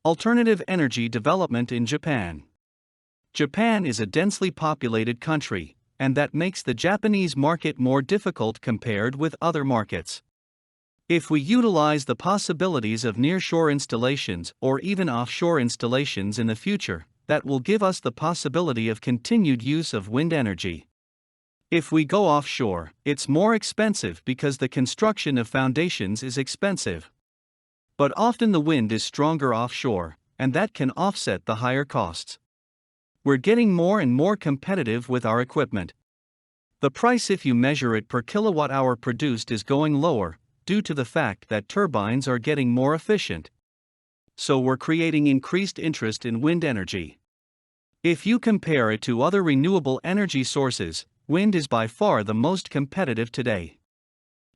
Alternative energy development in Japan. Japan is a densely populated country, and that makes the Japanese market more difficult compared with other markets. If we utilize the possibilities of nearshore installations or even offshore installations in the future, that will give us the possibility of continued use of wind energy. If we go offshore, it's more expensive because the construction of foundations is expensive. But often the wind is stronger offshore, and that can offset the higher costs. We're getting more and more competitive with our equipment. The price, if you measure it per kilowatt hour produced, is going lower, due to the fact that turbines are getting more efficient. So we're creating increased interest in wind energy. If you compare it to other renewable energy sources, wind is by far the most competitive today.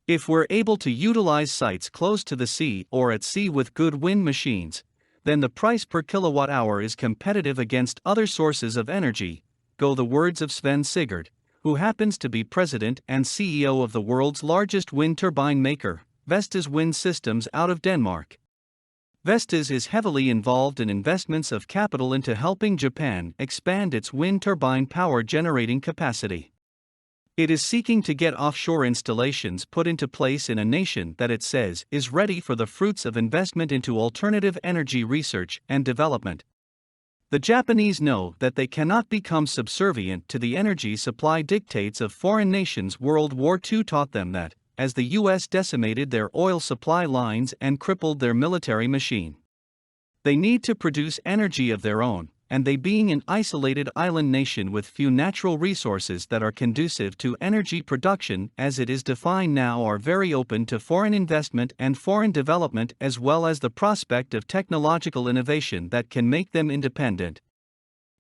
If we're able to utilize sites close to the sea or at sea with good wind machines, then the price per kilowatt hour is competitive against other sources of energy, go the words of Svend Sigaard, who happens to be president and CEO of the world's largest wind turbine maker, Vestas Wind Systems out of Denmark. Vestas is heavily involved in investments of capital into helping Japan expand its wind turbine power generating capacity. It is seeking to get offshore installations put into place in a nation that it says is ready for the fruits of investment into alternative energy research and development. The Japanese know that they cannot become subservient to the energy supply dictates of foreign nations. World War II taught them that, as the US decimated their oil supply lines and crippled their military machine. They need to produce energy of their own, and they, being an isolated island nation with few natural resources that are conducive to energy production as it is defined now, are very open to foreign investment and foreign development, as well as the prospect of technological innovation that can make them independent.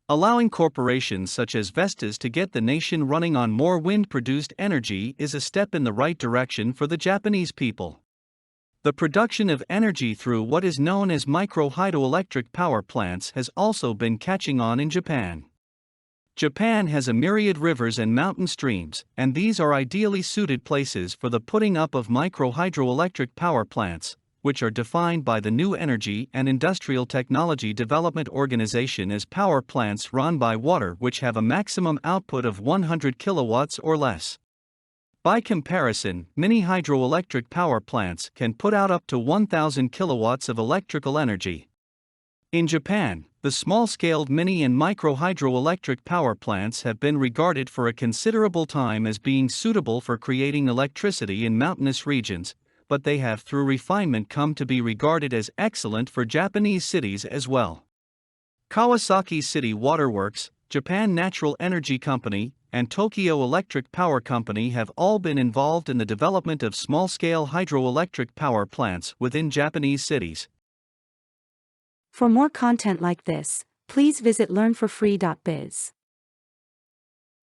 Allowing corporations such as Vestas to get the nation running on more wind-produced energy is a step in the right direction for the Japanese people. The production of energy through what is known as micro-hydroelectric power plants has also been catching on in Japan. Japan has a myriad rivers and mountain streams, and these are ideally suited places for the putting up of micro-hydroelectric power plants, which are defined by the New Energy and Industrial Technology Development Organization as power plants run by water which have a maximum output of 100 kilowatts or less. By comparison, mini hydroelectric power plants can put out up to 1,000 kilowatts of electrical energy. In Japan, the small-scaled mini and micro hydroelectric power plants have been regarded for a considerable time as being suitable for creating electricity in mountainous regions, but they have through refinement come to be regarded as excellent for Japanese cities as well. Kawasaki City Waterworks, Japan Natural Energy Company, and Tokyo Electric Power Company have all been involved in the development of small-scale hydroelectric power plants within Japanese cities. For more content like this, please visit learnforfree.biz.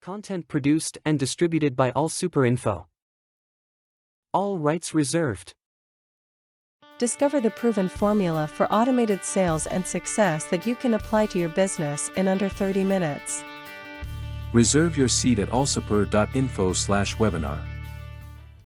Content produced and distributed by AllSuperInfo. All rights reserved. Discover the proven formula for automated sales and success that you can apply to your business in under 30 minutes. Reserve your seat at allsuper.info/webinar.